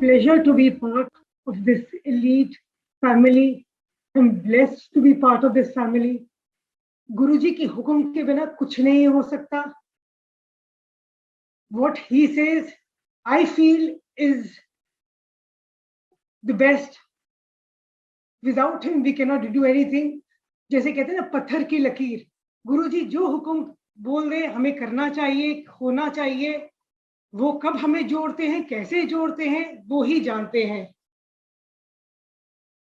pleasure to be part of this elite family. I'm blessed to be part of this family. गुरुजी की हुक्म के बिना कुछ नहीं हो सकता. What he says, I feel is the best. Without him, we cannot do anything. जैसे कहते हैं ना पत्थर की लकीर, गुरुजी जो हुक्म बोल रहे हमें करना चाहिए, होना चाहिए. वो कब हमें जोड़ते हैं, कैसे जोड़ते हैं, वो ही जानते हैं.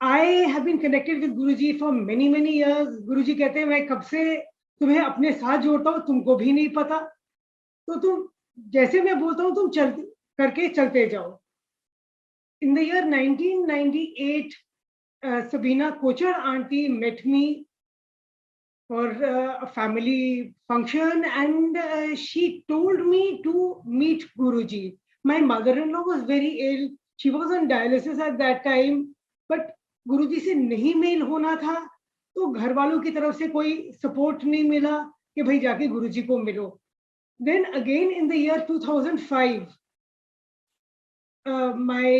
I have been connected with Guruji for many years. गुरुजी कहते हैं मैं कब से तुम्हें अपने साथ जोड़ता हूँ तुमको भी नहीं पता. तो तुम जैसे मैं बोलता हूँ तुम करके चलते जाओ. In the year 1998, Sabina Kochar auntie met me for a family function, and she told me to meet Guruji. My mother-in-law was very ill. She was on dialysis at that time, but गुरुजी से नहीं mail होना था, तो घर वालों की तरफ से कोई सपोर्ट नहीं मिला कि भाई जाके गुरुजी को मिलो. Then again in the year 2005, my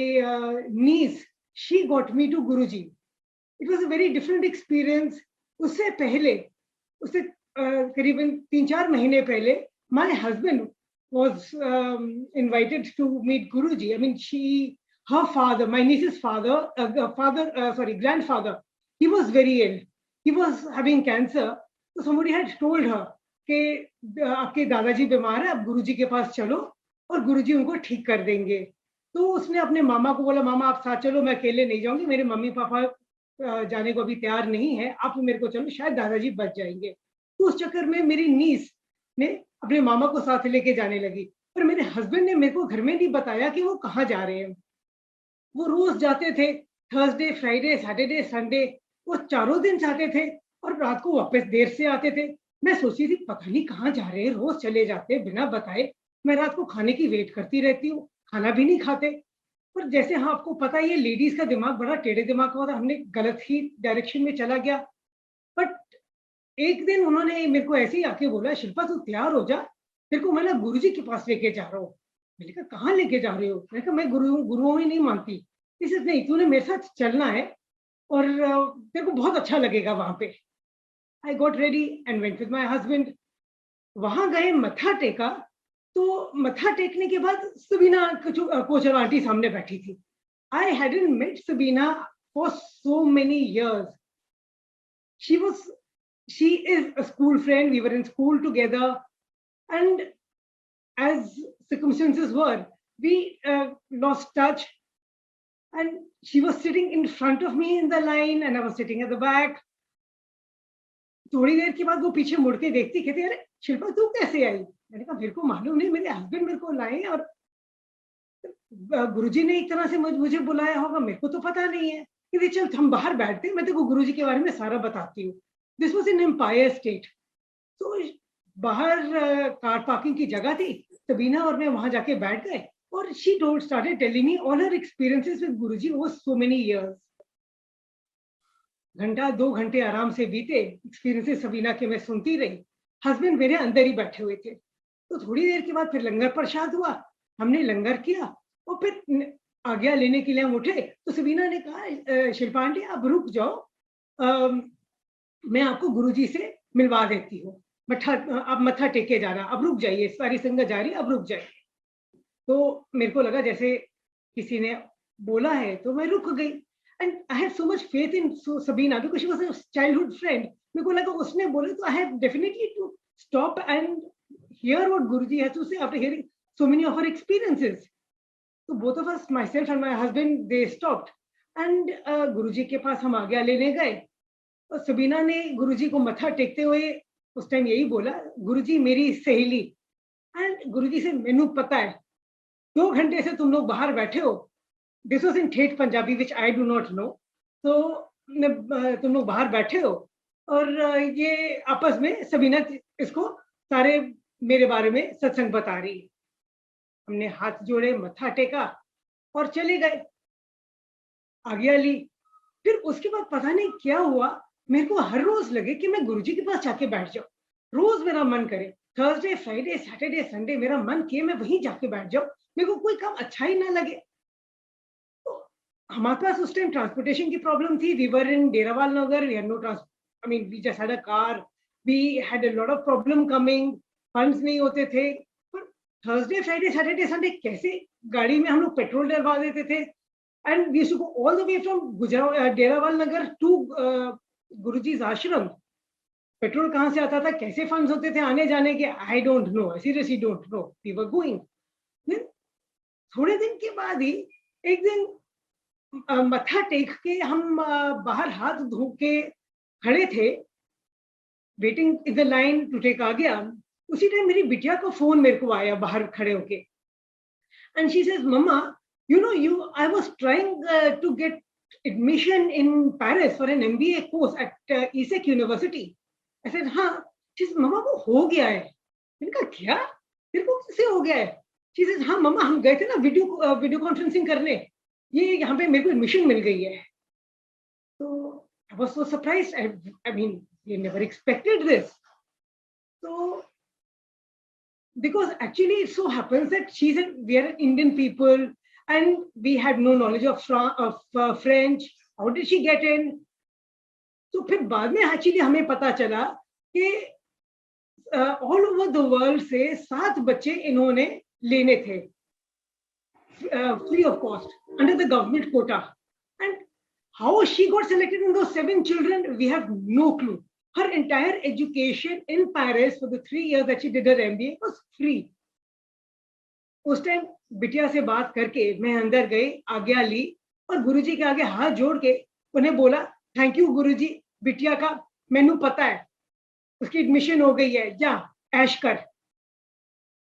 niece, she got me to Guruji. It was a very different experience. उससे पहले, उससे करीबन 3-4 महीने पहले, my husband was invited to meet Guruji. I mean, her father, my niece's grandfather, he was very ill. He was having cancer. So somebody had told her कि आपके दादाजी बीमार है, आप गुरुजी के पास चलो और गुरुजी उनको ठीक कर देंगे. तो उसने अपने मामा को बोला, मामा आप साथ चलो, मैं अकेले नहीं जाऊंगी, मेरे मम्मी पापा जाने को अभी तैयार नहीं है, आप मेरे को चलो, शायद दादाजी बच जाएंगे. तो उस चक्कर में मेरी नीस ने अपने मामा को साथ लेके जाने लगी. पर मेरे हस्बैंड ने मेरे को घर में नहीं बताया कि वो कहाँ जा रहे हैं. वो रोज जाते थे, थर्सडे, फ्राइडे, सैटरडे, संडे, वो चारों दिन जाते थे और रात को वापस देर से आते थे. मैं सोचती थी पता नहीं कहाँ जा रहे हैं, रोज चले जाते बिना बताए. मैं रात को खाने की वेट करती रहती हूँ, खाना भी नहीं खाते. पर जैसे हाँ आपको पता है ये लेडीज का दिमाग बड़ा टेढ़े दिमाग का होता है, हमने गलत ही डायरेक्शन में चला गया. बट एक दिन उन्होंने मेरे को ऐसे ही आके बोला, शिल्पा तू तैयार हो जा, तेरे को मैं ना गुरुजी के पास लेके जा रहा हूँ. मैंने कहा कहाँ लेके जा रहे हो? मैंने कहा मैं गुरुओं में नहीं मानती. इसे नहीं, तूने मेरे साथ चलना है और तेरे को बहुत अच्छा लगेगा वहां पे. I got ready and went with my husband. वहां गए, मत्था टेका. तो मत्था टेकने के बाद सबीना कोचर आंटी सामने बैठी थी. I hadn't met Sabina for so many years. She is a school friend. We were in school together, and as circumstances were, we lost touch. And she was sitting in front of me in the line, and I was sitting at the back. थोड़ी देर के बाद वो पीछे मुड़ के देखती, कहती अरे शिल्पा तू कैसे आई? मैंने कहा मेरे को मालूम नहीं, मेरे हस्बैंड मेरे को लाए और गुरुजी ने एक तरह से मुझे बुलाया होगा, मेरे को तो पता नहीं है. कहती चल हम बाहर बैठते हैं, मैं तेरे को गुरुजी के बारे में सारा बताती हूँ. This was in Empire State. तो बाहर कार पार्किंग की जगह थी, सबीना और मैं वहां जाके बैठ गए और she started telling me all her experiences with Guruji over so many years. घंटा 2 घंटे आराम से बीते, एक्सपीरियंसेस सबीना के मैं सुनती रही. हस्बैंड मेरे अंदर ही बैठे हुए थे. तो थोड़ी देर के बाद फिर लंगर प्रसाद हुआ, हमने लंगर किया और फिर आज्ञा लेने के लिए हम उठे. तो सबीना ने कहा शिल्पा आंटी आप रुक जाओ, मैं आपको गुरुजी से मिलवा देती हूँ. आप मत्था टेके जाना, अब रुक जाइए, सारी संगत जा रही, अब रुक जाइए. तो मेरे को लगा जैसे किसी ने बोला है, तो मैं रुक गई. And I had so much faith in Sabina because she was a childhood friend. मेरे को लगा उसने बोले तो I had definitely to stop and hear what Guruji has to say after hearing so many of her experiences. So both of us, myself and my husband, they stopped. And Guruji के पास हम आज्ञा लेने गए. और सबीना ने गुरुजी को मत्था टेकते हुए उस टाइम यही बोला, गुरुजी मेरी सहेली. एंड गुरुजी से मैनू पता है 2 घंटे से तुम लोग बाहर बैठे हो. दिस वॉज इन ठेठ पंजाबी विच आई डू नॉट नो. तो तुम लोग बाहर बैठे हो और ये आपस में सबीना इसको सारे मेरे बारे में सत्संग बता रही है. हमने हाथ जोड़े, मत्था टेका और चले गए, आज्ञा ली. फिर उसके बाद पता नहीं क्या हुआ, मेरे को हर रोज लगे कि मैं गुरुजी के पास जाके बैठ जाऊं. रोज मेरा मन करे, थर्सडे, फ्राइडे, सैटरडे, संडे मेरा मन किए मैं वहीं जाके बैठ जाऊं. मेरे को कोई काम अच्छा ही ना लगे. हमारे पास उस टाइम ट्रांसपोर्टेशन की प्रॉब्लम थी. We were in Derawal Nagar, we had no trans, I mean we just had a car. We had a lot of problem coming, funds नहीं होते थे. पर थर्सडे फ्राइडे सैटरडे संडे कैसे गाड़ी में हम लोग पेट्रोल डलवा देते थे. And we used to go all the way from Gujarat Derawal Nagar to Guruji's ashram. Petrol कहाँ से आता था, कैसे फंड्स होते थे आने जाने के, I don't know, I seriously don't know. We were going. थोड़े दिन के बाद ही एक दिन मत्था टेक के हम बाहर हाथ धो के खड़े थे, waiting in the line to take आ गया. उसी टाइम मेरी बिटिया का फोन मेरे को आया बाहर खड़े होके. And she says, mama, you know, I was trying to get admission in Paris for an MBA course at ESSEC University. I said, हाँ. She said, मम्मा वो हो गया है. मैंने कहा क्या, तेरे को कैसे हो गया है? She said, हाँ मम्मा, हम गए थे ना वीडियो कॉन्फ्रेंसिंग करने, ये यहाँ पे मेरे को एडमिशन मिल गई है. तो I was so surprised. I mean, we never expected this. So because actually it so happens that we are Indian people and we had no knowledge of French. How did she get in? तो फिर बाद में actually हमें पता चला कि all over the world से 7 बच्चे इन्होंने लेने थे free of cost under the government quota. And how she got selected in those 7 children, we have no clue. Her entire education in Paris for the 3 years that she did her MBA was free. उस time बिटिया से बात करके मैं अंदर गई, आज्ञा ली और गुरुजी के आगे हाथ जोड़ के उन्हें बोला, थैंक यू गुरुजी, बिटिया का मैनू पता है, उसकी एडमिशन हो गई है, जा ऐश कर.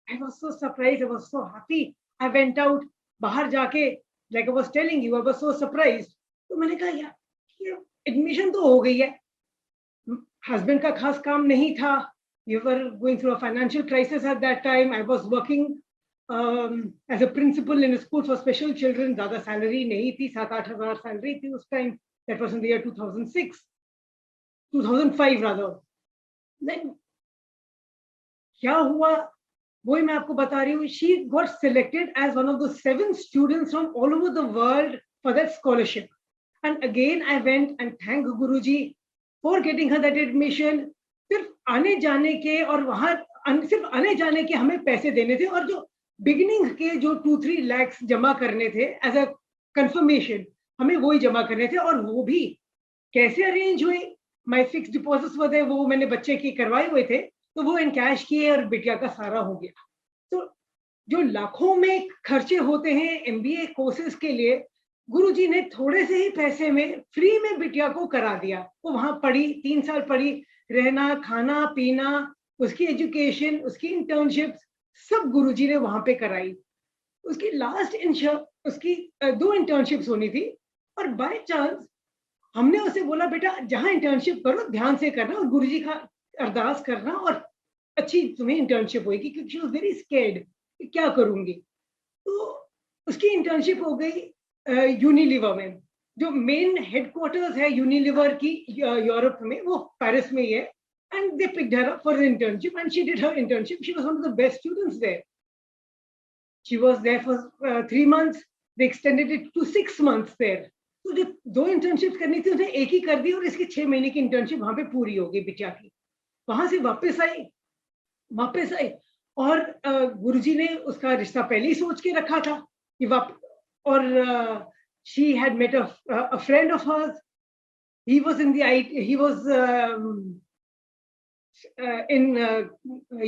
I was so surprised, I was so happy. I went out, बाहर जाके, like I was telling you, I was so surprised. तो मैंने कहा यार एडमिशन तो हो गई है, हस्बैंड का खास काम नहीं था. We were going through a financial crisis at that time. I was working as a principal in a school for special children. ज़्यादा सैलरी नहीं थी, 7-8 हज़ार सैलरी थी उस time. That was in the year 2005 rather. Then क्या हुआ वही मैं आपको बता रही हूँ. She got selected as one of the 7 students from all over the world for that scholarship. And again I went and thanked Guruji for getting her that admission. सिर्फ आने जाने के और वहां सिर्फ आने जाने के हमें पैसे देने थे और जो बिगिनिंग के जो 2-3 lakhs जमा करने थे एज अ कंफर्मेशन, हमें वही जमा करने थे. और वो भी कैसे अरेंज हुए, माय फिक्स डिपॉजिट्स थे वो मैंने बच्चे की करवाए हुए थे, तो वो इन कैश किए और बिटिया का सारा हो गया. तो जो लाखों में खर्चे होते हैं MBA कोर्सेज के लिए, गुरुजी ने थोड़े से ही पैसे में फ्री में बिटिया को करा दिया. वो वहां पढ़ी, 3 साल पढ़ी, रहना खाना पीना, उसकी एजुकेशन, उसकी इंटर्नशिप सब गुरुजी ने वहां पे कराई. उसकी उसकी 2 इंटर्नशिप्स होनी थी और बाय चांस हमने उसे बोला, बेटा जहां इंटर्नशिप करो ध्यान से करना और गुरुजी का अरदास करना और अच्छी तुम्हें इंटर्नशिप होगी, क्योंकि शी वाज वेरी स्कैर्ड कि क्या करूंगी. तो उसकी इंटर्नशिप हो गई यूनिलीवर में. जो मेन हेडक्वार्टर्स है यूनिलीवर की यूरोप में, वो पेरिस में ही है. And they picked her up for internship and she did her internship. She was one of the best students there. She was there for 3 months. They extended it to 6 months there. तो जो 2 internship करनी थी उन्हें एक ही कर दी और इसकी 6 महीने की इंटर्नशिप वहां पे पूरी हो गई बिटिया की. वहां से वापस आई और गुरुजी ने उसका रिश्ता पहले ही सोच के रखा था कि और she had met a friend of hers. He was in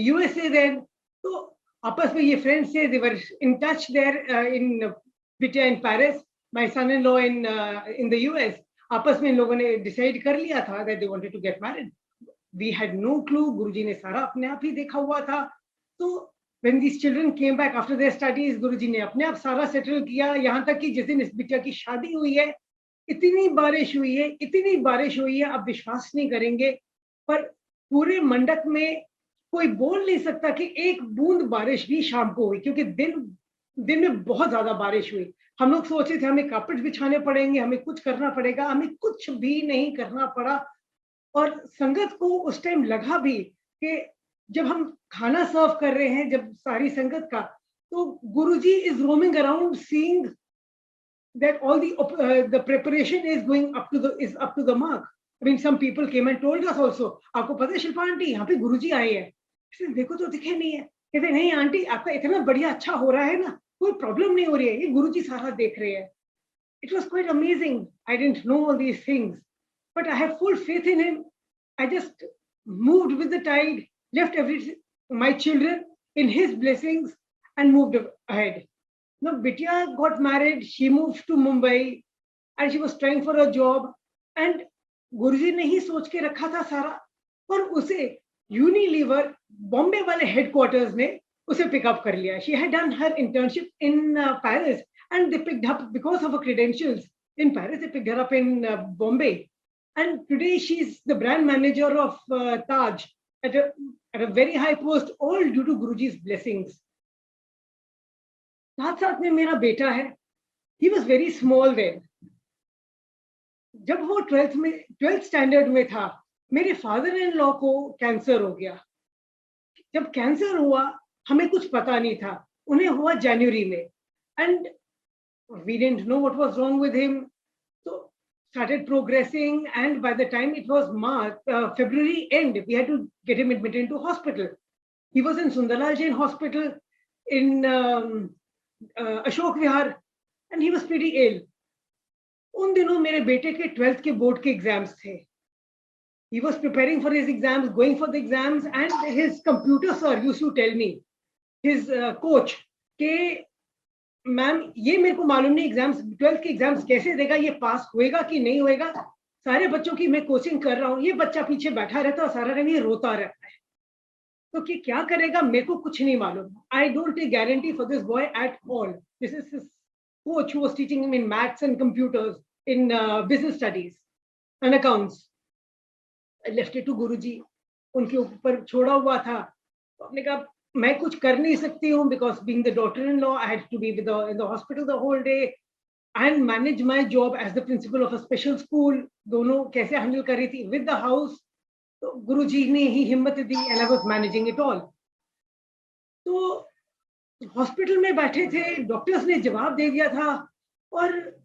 USA then. तो आपस में ये फ्रेंड्स थे, they were in touch there in Bitya in Paris, my son-in-law in the US. आपस में इन लोगों ने डिसाइड कर लिया था that they wanted to get married. We had no clue. गुरुजी ने सारा अपने आप ही देखा हुआ था. तो when these children came back after their studies, गुरुजी ने अपने आप सारा सेटल किया. यहाँ तक कि जिस दिन इस बिटिया की शादी हुई है, इतनी बारिश हुई है, आप विश्वास नहीं करेंगे, पर पूरे मंडप में कोई बोल नहीं सकता कि एक बूंद बारिश भी शाम को हुई, क्योंकि दिन में बहुत ज्यादा बारिश हुई. हम लोग सोच रहे थे हमें कार्पेट बिछाने पड़ेंगे, हमें कुछ करना पड़ेगा, हमें कुछ भी नहीं करना पड़ा. और संगत को उस टाइम लगा भी कि जब हम खाना सर्व कर रहे हैं, जब सारी संगत का, तो Guruji is roaming around seeing that all the preparation is up to the mark. I mean, some people came and told us also, आपको पता है शिल्पा आंटी यहाँ पे गुरुजी आए हैं. देखो तो दिखे नहीं है. कहते नहीं आंटी आपका इतना बढ़िया अच्छा हो रहा है ना, कोई प्रॉब्लम नहीं हो रही है, ये गुरुजी सारा देख रहे हैं. It was quite amazing. I didn't know all these things, but I have full faith in him. I just moved with the tide, left my children in his blessings, and moved ahead. Now, Bitya got married. She moved to Mumbai, and she was trying for a job. And गुरुजी ने ही सोच के रखा था सारा, और उसे Unilever Bombay वाले headquarters ने उसे पिकअप कर लिया. She had done her internship in Paris, and they picked up because of her credentials in Paris. They picked her up in Bombay, and today she's the brand manager of Taj at a very high post, all due to Guruji's blessings. साथ साथ में मेरा बेटा है. He was very small then. जब वो 12th standard में था, मेरे फादर इन लॉ को कैंसर हो गया. जब कैंसर हुआ हमें कुछ पता नहीं था, उन्हें हुआ जनवरी में, and we didn't know what was wrong with him. So started progressing, and by the time it was February end, we had to get him admitted into hospital. He was in Sundarlal Jain Hospital in Ashok Vihar, and he was pretty ill. उन दिनों मेरे बेटे के 12th के board के exams थे. He was preparing for his exams, going for the exams, and his computer sir used to tell me, his coach, कि ma'am ये मेरे को मालूम नहीं एग्जाम्स 12th के एग्जाम्स कैसे देगा, ये पास होएगा कि नहीं होएगा. सारे बच्चों की मैं कोचिंग कर रहा हूँ, ये बच्चा पीछे बैठा रहता है, सारा टाइम ये रोता रहता है. तो कि क्या करेगा मेरे को कुछ नहीं मालूम. I don't take guarantee for this boy at all. This is his coach who was teaching him in maths and computers, in business studies and accounts. I left it to Guruji. उनके ऊपर छोड़ा हुआ था. आपने कहा मैं कुछ कर नहीं सकती हूँ, because being the daughter-in-law, I had to be in the hospital the whole day and manage my job as the principal of a special school. दोनों कैसे handle कर रही थी with the house. तो गुरुजी ने ही हिम्मत दी, and I was managing it all. तो hospital में बैठे थे, डॉक्टर्स ने जवाब दे दिया था, और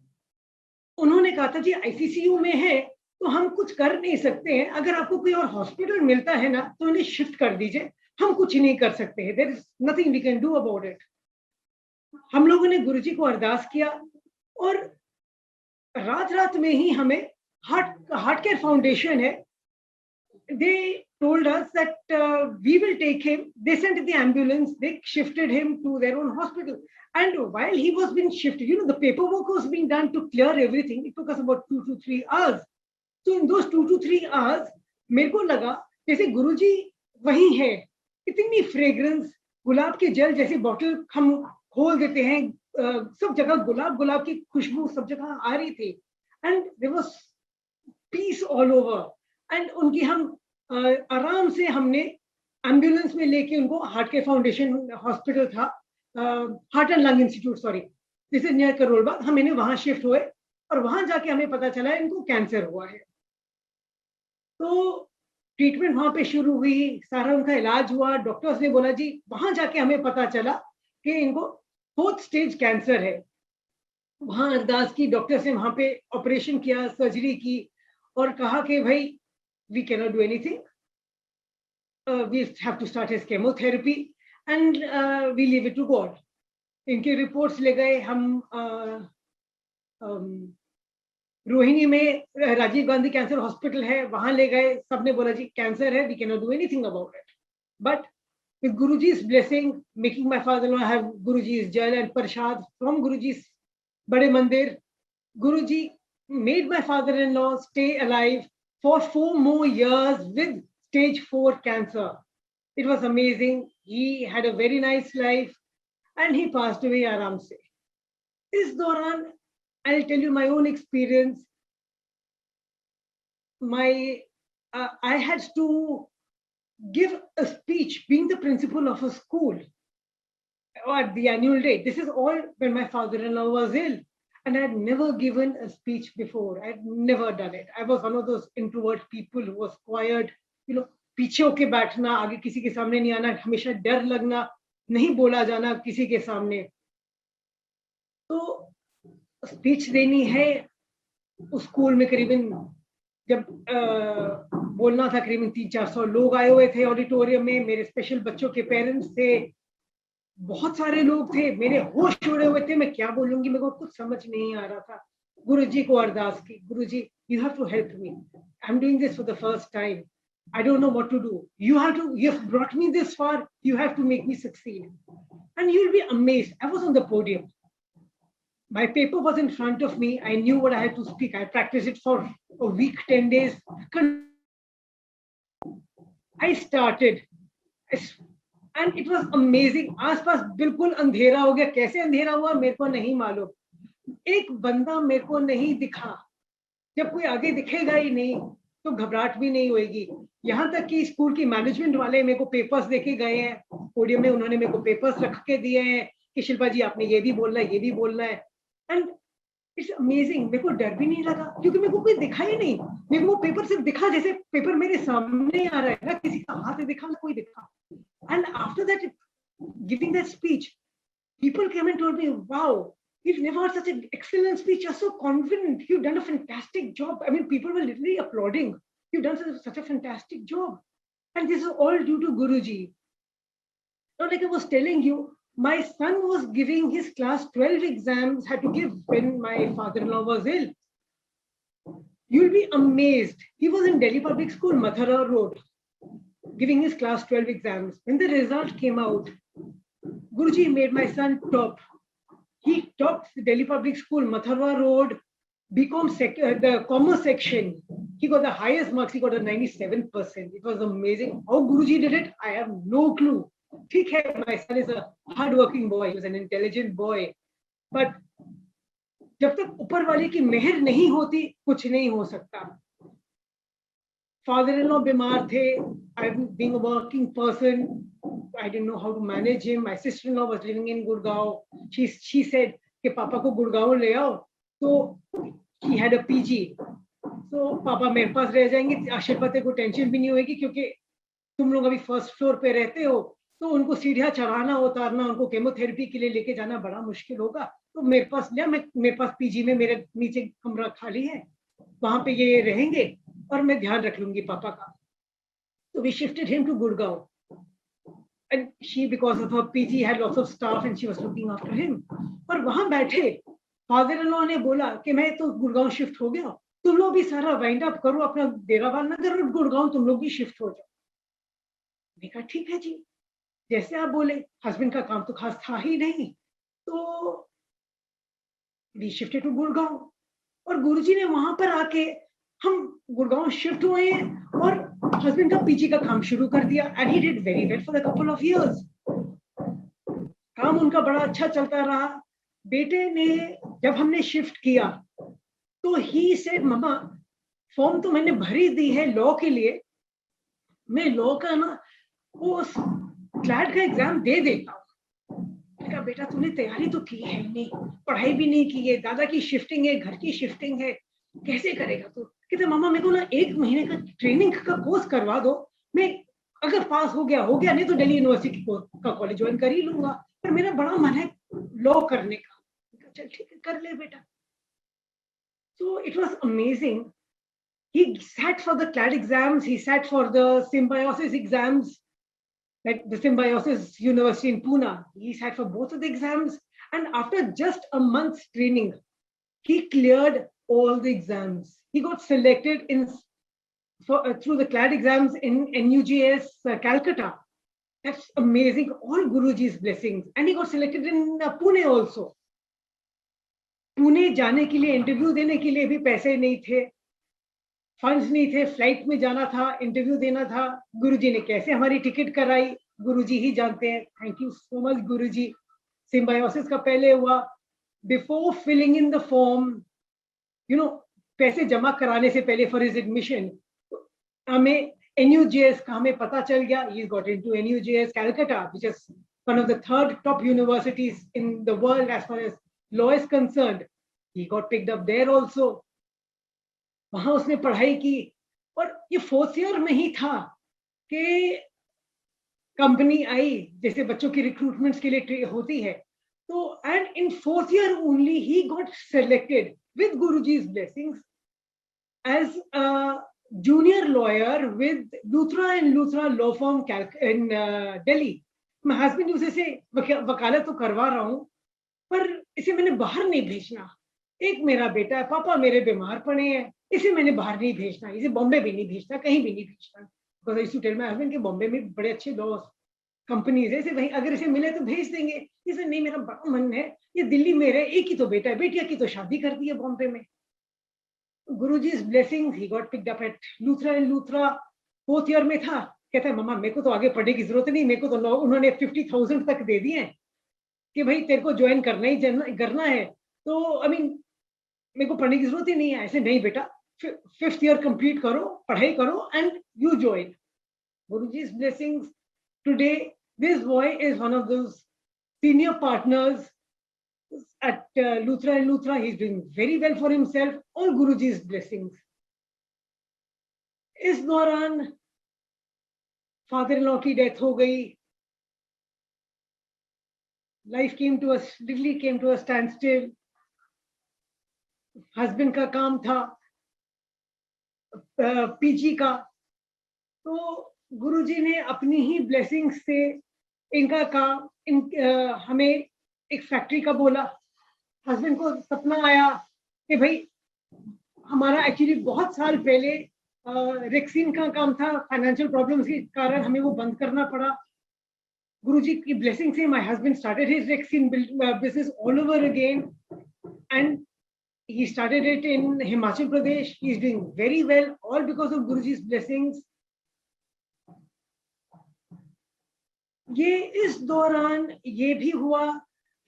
उन्होंने कहा था जी आईसीसीयू में है तो हम कुछ कर नहीं सकते हैं, अगर आपको कोई और हॉस्पिटल मिलता है ना तो उन्हें शिफ्ट कर दीजिए, हम कुछ नहीं कर सकते हैं. There is nothing we can do about it. हम लोगों ने गुरुजी को अरदास किया, और रात में ही हमें हार्ट केयर फाउंडेशन है, they told us that we will take him. They sent the ambulance, they shifted him to their own hospital. And while he was being shifted, the paperwork was being done to clear everything. It took us about 2 to 3 hours. So in those 2 to 3 hours, मेरे को लगा जैसे गुरुजी वहीं है. इतनी fragrance, गुलाब के जल जैसे बॉटल हम खोल देते हैं, सब जगह गुलाब की खुशबू सब जगह आ रही थी. And there was peace all over. And उनकी हम आराम से हमने एम्बुलेंस में लेके उनको हार्ट केयर फाउंडेशन हॉस्पिटल था, Heart and Lung Institute, sorry, this is near Karol Bagh, हम इन्हें वहां शिफ्ट हुए, और वहां जाके हमें पता चला इनको कैंसर हुआ है. तो ट्रीटमेंट वहां पे शुरू हुई, सारा उनका इलाज हुआ. डॉक्टर्स ने बोला जी, वहां जाके हमें पता चला कि इनको 4th स्टेज कैंसर है. वहां अरदास की, डॉक्टर्स ने वहां पे ऑपरेशन किया, सर्जरी की, और कहा कि भाई we cannot do anything. We have to start his chemotherapy, and we leave it to God. इनके रिपोर्ट्स ले गए हम रोहिणी में, राजीव गांधी कैंसर हॉस्पिटल है, वहां ले गए. सबने बोला जी कैंसर है, we cannot do anything about it. But with Guruji's blessing, making my father-in-law have Guruji's jal and prasad from Guruji's bade mandir, Guruji made my father-in-law stay alive for 4 more years with stage 4 cancer. It was amazing. He had a very nice life, and he passed away aram se. Is Doran, I'll tell you my own experience. I had to give a speech, being the principal of a school, at the annual day. This is all when my father-in-law was ill. And I had never given a speech before. I had never done it. I was one of those introvert people who was quiet, पीछे होके बैठना, आगे किसी के सामने नहीं आना, हमेशा डर लगना, नहीं बोला जाना किसी के सामने. तो स्पीच देनी है। उस स्कूल में करीबन जब बोलना था, करीबन 300-400 लोग आए हुए थे ऑडिटोरियम में, मेरे स्पेशल बच्चों के पेरेंट्स थे, बहुत सारे लोग थे, मेरे होश उड़े हुए थे, मैं क्या बोलूंगी मेरे को कुछ समझ नहीं आ रहा था। गुरुजी को अरदास की, Guruji you have to help me, I am doing this for the first time, I don't know what to do. You've brought me this far. You have to make me succeed. And you'll be amazed. I was on the podium. My paper was in front of me. I knew what I had to speak. I practiced it for a week, 10 days. I started. And it was amazing. आसपास बिल्कुल अंधेरा हो गया. कैसे अंधेरा हुआ मेरे को नहीं मालूम. एक बंदा मेरे को नहीं दिखा. जब कोई आगे दिखेगा ही नहीं तो घबराहट भी नहीं होगी। यहाँ तक कि स्कूल की मैनेजमेंट वाले मेरे को पेपर्स देके गए हैं पोडियम में, उन्होंने मेरे को पेपर्स रख के दिए हैं कि शिल्पा जी आपने ये भी बोलना है, ये भी बोलना है। एंड इट्स अमेजिंग, मेरे को डर भी नहीं लगा क्योंकि मेरे को कोई दिखा ही नहीं। मेरे को पेपर सिर्फ दिखा जैसे पेपर मेरे सामने आ रहा है ना, किसी का हाथ दिखा ना कोई दिखा। And after that giving that speech people came and told me, wow, you've never had such an excellent speech. You're so confident. You've done a fantastic job. I mean, people were literally applauding. You've done such a fantastic job. And this is all due to Guruji. Now, like I was telling you, my son was giving his class 12 exams, had to give when my father-in-law was ill. You'll be amazed. He was in Delhi Public School, Mathura Road, giving his class 12 exams. When the result came out, Guruji made my son top. He topped the Delhi Public School, Mathura Road, BCom the commerce section. He got the highest marks. He got a 97%. It was amazing. How Guruji did it, I have no clue. My son is a hardworking boy. He was an intelligent boy. But जब तक ऊपर वाले की मेहर नहीं होती कुछ नहीं हो सकता। Father-in-law बीमार थे. I'm being a working person. I didn't know how to manage him. My sister-in-law was living in Gurgaon. She said कि पापा को गुड़गांव ले आओ. So he had a PG. So पापा मेरे पास रह जाएंगे. आशीर्वाद को टेंशन भी नहीं होगी क्योंकि तुम लोग अभी फर्स्ट फ्लोर पे रहते हो तो उनको सीढ़ियाँ चढ़ाना उतारना उनको केमोथेरेपी के लिए लेके जाना बड़ा मुश्किल होगा. तो मेरे पास लिया. मेरे पास पीजी में मेरे नीचे कमरा खाली है. वहां पे ये रहेंगे और मैं ध्यान रख लूंगी पापा का. So we shifted him to Gurgaon. And she, because of her PG, had lots of staff and she was looking after him. और वहां बैठे फादर-इन-लॉ ने बोला कि मैं तो गुड़गांव शिफ्ट हो गया, तुम लोग भी सारा वाइंड अप करो, अपना डेरावाल नगर और गुड़गांव तुम लोग भी शिफ्ट हो जाओ. मैंने कहा ठीक है जी, जैसे आप बोले. हस्बैंड का काम तो खास था ही नहीं, तो वी शिफ्टेड टू गुड़गांव. और गुरुजी ने वहां पर आके हम गुड़गांव शिफ्ट हुए और हस्बैंड का पीजी का काम शुरू कर दिया. And he did very well for the couple of years. काम उनका बड़ा अच्छा चलता रहा. बेटे ने जब हमने शिफ्ट किया तो ही सेड मम्मा फॉर्म तो मैंने भरी दी है लॉ के लिए, मैं लॉ का ना वो क्लैट का एग्जाम दे देता हूँ. कहा बेटा तूने तैयारी तो की है नहीं, पढ़ाई भी नहीं की है, दादा की शिफ्टिंग है, घर की शिफ्टिंग है, कैसे करेगा तू? कहते मामा मेरे को ना 1 महीने का ट्रेनिंग का कोर्स करवा दो, मैं अगर पास हो गया, नहीं तो दिल्ली यूनिवर्सिटी का कॉलेज ज्वाइन कर ही लूंगा, पर मेरा बड़ा मन है लॉ करने का. चल ठीक है कर ले बेटा. So it was amazing. He sat for the CLAT exams, he sat for the Symbiosis exams, like the Symbiosis University in Pune. He sat for both of the exams, and after just a month's training, he cleared all the exams. He got selected through the CLAT exams in NUJS Calcutta. That's amazing. All Guruji's blessings. And he got selected in Pune also. Pune जाने के लिए, interview देने के लिए भी पैसे नहीं थे, फंड्स नहीं थे. फ्लाइट में जाना था, इंटरव्यू देना था. गुरुजी ने कैसे हमारी टिकट कराई गुरुजी ही जानते हैं. Thank you so much Guruji. Symbiosis का पहले हुआ. Before filling in the form, पैसे जमा कराने से पहले फॉर हिज एडमिशन हमें NUJS का हमें पता चल गया. He got into NUJS Calcutta, which is one of the 3rd top universities in the world as far as law is concerned. He got picked up there also. वहां उसने पढ़ाई की. और ये 4th year में ही था कि कंपनी आई, जैसे बच्चों की रिक्रूटमेंट्स के लिए होती है. So, and in 4th year only, he got selected with Guruji's blessings as a junior lawyer with Luthra and Luthra law firm in Delhi. मैं हस्बैंड यूसे से वकालत तो करवा रहा हूँ, पर इसे मैंने बाहर नहीं भेजना। एक मेरा बेटा है, पापा मेरे बीमार पड़े हैं, इसे मैंने बाहर नहीं भेजना, इसे बॉम्बे भी नहीं भेजना, कहीं भी नहीं भेजना। Because I used to tell my husband कि बॉम्बे में बड़े अच्छे लॉ कंपनीज है, इसे वहीं अगर इसे मिले तो भेज देंगे। इसे नहीं, मेरा बड़ा मन है, ये दिल्ली में रहे, एक ही तो बेटा है, बेटिया की तो शादी कर दी है बॉम्बे में। Guruji's blessings, he got picked up at Luthra and Luthra, 4th year में था। कहता है मम्मा मेरे को तो आगे पढ़ने की जरूरत नहीं, मेरे को तो उन्होंने 50,000 तक दे दिए कि भाई तेरे को ज्वाइन करना ही करना है, तो आई मीन मेरे को पढ़ने की जरूरत ही नहीं है। ऐसे नहीं बेटा, 5th year कंप्लीट करो, पढ़ाई करो and you join. Guruji's blessings, today this boy is one of those senior partners at Luthra and Luthra. He's doing very well for himself, all Guruji's blessings. इस दौरान फादर इन लॉ की death हो गई। Life literally came to a standstill. Husband का काम था PG का, तो गुरुजी ने अपनी ही ब्लेसिंग्स से इनका काम हमें एक फैक्ट्री का बोला। हस्बैंड को सपना आया कि भाई हमारा एक्चुअली बहुत साल पहले रेक्सिन का काम था, फाइनेंशियल प्रॉब्लम्स के कारण हमें वो बंद करना पड़ा। गुरुजी की ब्लेसिंग से my husband started his Rexin business all over again and he started it in Himachal Pradesh. He is doing very well, all because of Guruji's blessings. ये इस दौरान ये भी हुआ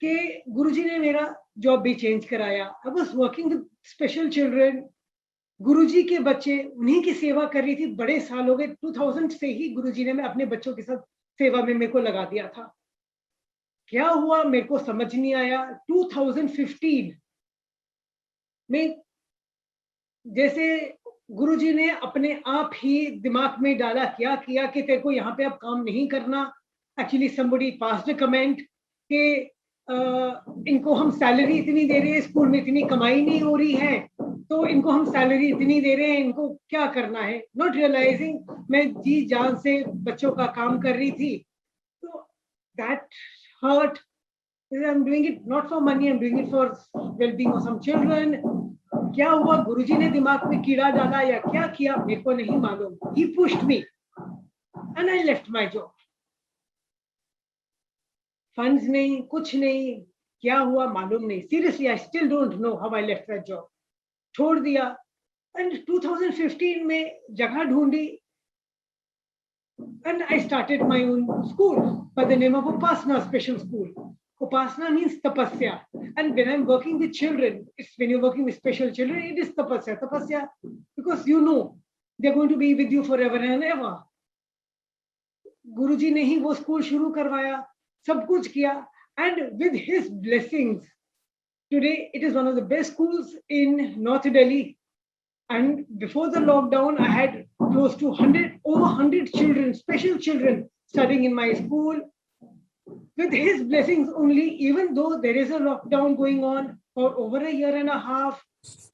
कि गुरुजी ने मेरा जॉब भी चेंज कराया। I was working with special children. गुरुजी के बच्चे, उन्हीं की सेवा कर रही थी, बड़े साल हो गए। 2000 से ही गुरुजी ने मैं अपने बच्चों के साथ सेवा में मेरे को लगा दिया था। क्या हुआ मेरे को समझ नहीं आया। 2015 में जैसे गुरुजी ने अपने आप ही दिमाग में डाला, क्या किया कि तेरे को यहाँ पे अब काम नहीं करना। Actually somebody passed a comment कि इनको हम सैलरी इतनी दे रहे हैं, स्कूल में इतनी कमाई नहीं हो रही है, तो इनको हम सैलरी इतनी दे रहे हैं, इनको क्या करना है। नॉट रियलाइजिंग मैं जी जान से बच्चों का काम कर रही थी। तो that hurt. I'm doing it not for money, I'm doing it for well-being of some children. क्या हुआ, गुरुजी ने दिमाग में कीड़ा डाला या क्या किया मेरे को नहीं मालूम। He pushed me and I left my job. Funds नहीं, कुछ नहीं, क्या हुआ मालूम नहीं। Seriously I still don't know how I left that job. छोड़ दिया एंड 2015 में जगह ढूंढी and I started my own school by the name of Upasana Special School. Upasana means tapasya, and when I'm working with children, when you're working with special children, it is tapasya. Tapasya because you know they're going to be with you forever and ever. गुरुजी ने ही वो school शुरू करवाया, सब कुछ किया, and with his blessings today it is one of the best schools in North Delhi. And before the lockdown I had close to over 100 children, special children studying in my school. With his blessings only, even though there is a lockdown going on for over a year and a half,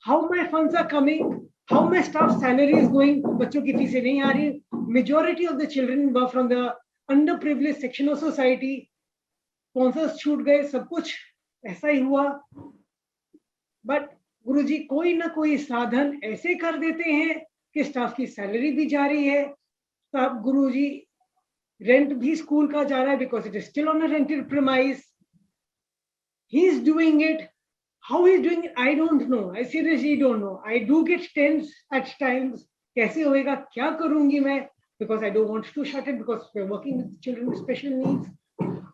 how my funds are coming, how my staff salary is going, बच्चों की फीसें नहीं आ रही। Majority of the children were from the underprivileged section of society. Sponsors छूट गए, सब कुछ ऐसा ही हुआ। But गुरुजी कोई ना कोई साधन ऐसे कर देते हैं कि स्टाफ की सैलरी भी जा रही है। तब गुरुजी रेंट भी स्कूल का जा रहा है because it is still on a rented premise. He is doing it. How he is doing it, I don't know. I seriously don't know. I do get tense at times. कैसे होएगा, क्या करूंगी मैं, because I don't want to shut it because we're working with children with special needs.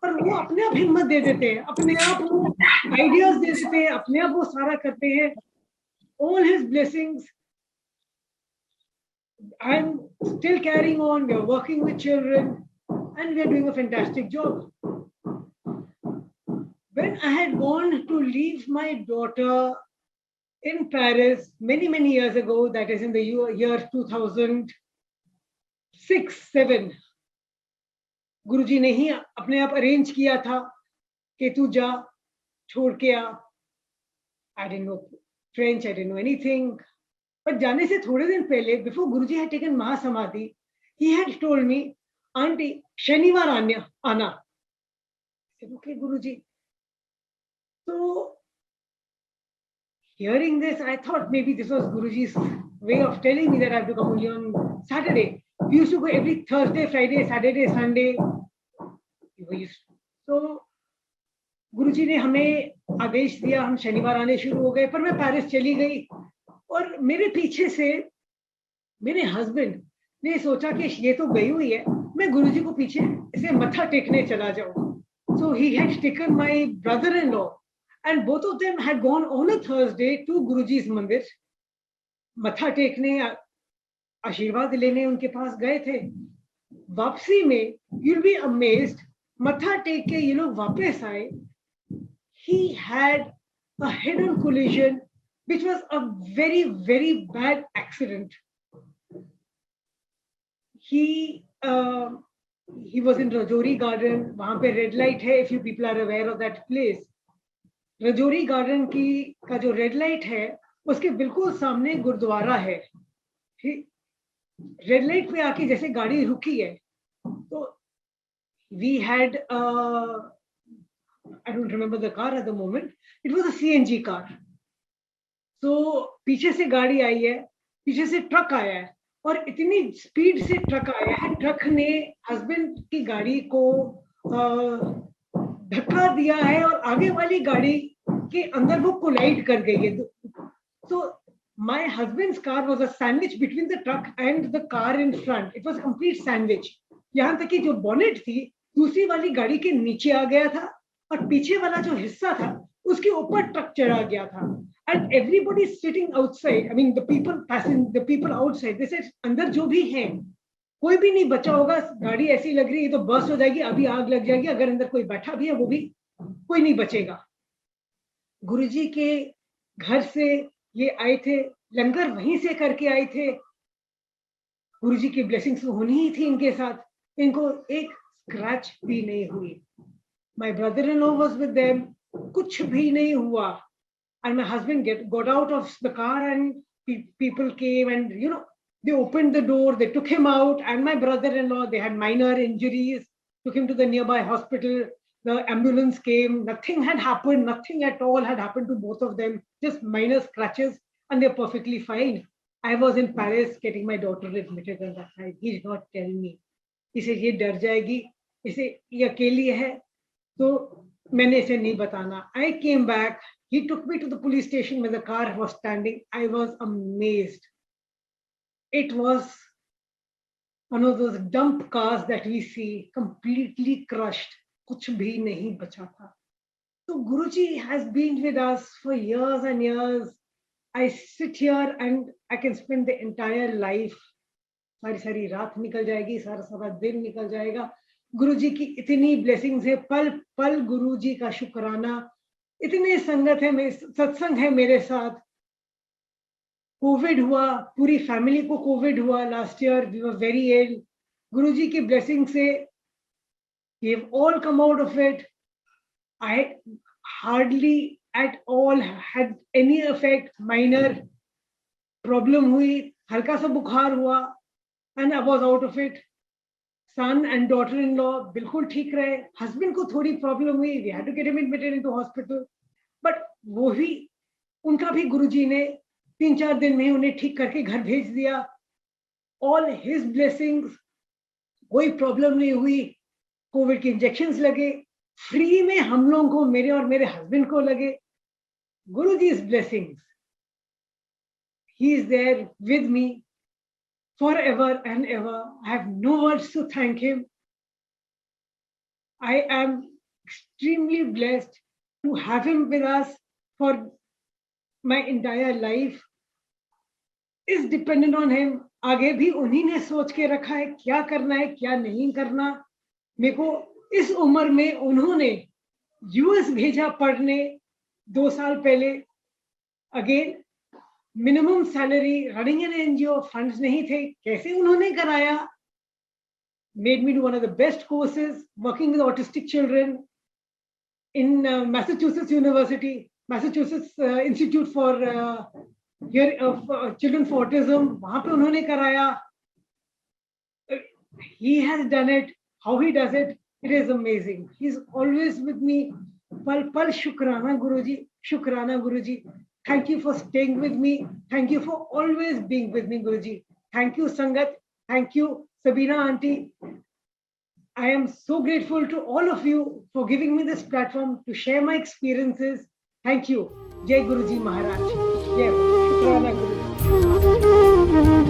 और वो अपने आप हिम्मत दे देते हैं, अपने आप वो आइडियाज दे देते हैं, अपने आप वो सारा करते हैं। All his blessings. I'm still carrying on. We're working with children and we're doing a fantastic job. When I had gone to leave my daughter in Paris many years ago, that is in the year 2006-7, गुरुजी ने ही अपने आप arrange किया था कि तू जा, छोड़ के आ। I didn't know French, I didn't know anything. पर जाने से थोड़े दिन पहले, before Guruji had taken mahasamadhi, he had told me, aunty शनिवार आना। ओके गुरुजी। तो hearing this, I thought maybe this was Guruji's way of telling me that I have to come only on Saturday. We used to go every Thursday, Friday, Saturday, Sunday. So गुरुजी ने हमें आदेश दिया, हम शनिवार आने शुरू हो गए। पर मैं पेरिस चली गई और मेरे पीछे से मेरे हस्बैंड ने सोचा कि ये तो गई हुई है, मैं गुरुजी को पीछे से मत्था टेकने चला जाऊं। So he had taken my brother-in-law and both of them had gone on a Thursday to Guruji's मंदिर, मत्था टेकने, आशीर्वाद लेने उनके पास गए थे। वापसी में you'll be amazed, मत्था टेक के ये लोग वापस आए। He had a head-on collision which was a very, very bad accident. He was in Rajouri Garden, वहां पे रेड लाइट है, if you people are aware of that place. Rajouri garden का जो रेड लाइट है उसके बिल्कुल सामने गुरुद्वारा है। रेड लाइट पे आके जैसे गाड़ी रुकी है तो we had I don't remember the car at the moment, it was a CNG car. तो पीछे से गाड़ी आई है, पीछे से ट्रक आया है और इतनी स्पीड से ट्रक आया है, ट्रक ने हस्बैंड की गाड़ी को धक्का दिया है और आगे वाली गाड़ी के अंदर वो कोलाइड कर गई है। So my husband's car was a sandwich between the truck and the car in front. It was a complete sandwich. यहाँ तक कि जो बोनेट थी दूसरी वाली गाड़ी के नीचे आ गया था और पीछे वाला जो हिस्सा था उसके ऊपर ट्रक चढ़ा गया था। And everybody sitting outside, I mean the people outside, they said अंदर जो भी हैं कोई भी नहीं बचा होगा, गाड़ी ऐसी लग रही है तो बर्स्ट हो जाएगी, अभी आग लग जाएगी, अगर अंदर कोई बैठा भी है वो भी कोई नहीं बचेगा। गुरुजी के घर से ये आए थे, लंगर वहीं से करके आए थे। गुरुजी की ब्लेसिंग्स होनी ही थी इनके साथ, इनको एक स्क्रैच भी नहीं हुई। My brother in law was with them, कुछ भी नहीं हुआ। And my husband got out of the car and people came and they opened the door, they took him out, and my brother-in-law, they had minor injuries, took him to the nearby hospital. The ambulance came, nothing had happened, nothing at all had happened to both of them, just minor scratches, and they're perfectly fine. I was in Paris getting my daughter admitted on that night. He did not tell me. He said, ये डर जाएगी, इसे ये अकेली है, तो मैंने इसे नहीं बताना. I came back. He took me to the police station when the car was standing. I was amazed. It was one of those dump cars that we see, completely crushed. कुछ भी नहीं बचा था. So Guruji has been with us for years and years. I sit here and I can spend the entire life. सारी सारी रात निकल जाएगी, सारा सारा दिन निकल जाएगा. गुरुजी की इतनी ब्लेसिंग्स है, पल पल गुरुजी का शुक्राना. इतने संगत है, सत्संग है मेरे साथ. कोविड हुआ, पूरी फैमिली को कोविड हुआ last year. We were very ill. Guruji की ब्लेसिंग से we have all come out of it. I hardly at all had any effect. Minor problem हुई, हल्का सा बुखार हुआ, and I was out of it. Son and daughter-in-law बिल्कुल ठीक रहे. Husband को थोड़ी प्रॉब्लम हुई, we had to get him admitted into hospital. But वो ही उनका भी गुरुजी ने 3-4 दिन में उन्हें ठीक करके घर भेज दिया. All his blessings, कोई प्रॉब्लम नहीं हुई. कोविड के इंजेक्शंस लगे फ्री में, हम लोगों को, मेरे और मेरे हस्बैंड को लगे. Guruji's blessings, he is there with me forever and ever. I have no words to thank him. I am extremely blessed to have him with us for my entire life. Is dependent on him. आगे भी उन्हीं ने सोच के रखा है क्या करना है क्या नहीं करना. मेरे को इस उम्र में उन्होंने यूएस भेजा पढ़ने 2 साल पहले. Again minimum salary, running an NGO, funds नहीं थे, कैसे उन्होंने कराया. Made me do one of the best courses working with autistic children. in Massachusetts University, Massachusetts Institute for Children for Autism, वहाँ पे उन्होंने कराया. He has done it. How he does it, it is amazing. He's always with me. Pal pal shukrana Guruji, shukrana Guruji. Thank you for staying with me. Thank you for always being with me, Guruji. Thank you, Sangat. Thank you, Sabina Auntie. I am so grateful to all of you for giving me this platform to share my experiences. Thank you. Jai Guruji Maharaj. Jai. Shukrana Guruji.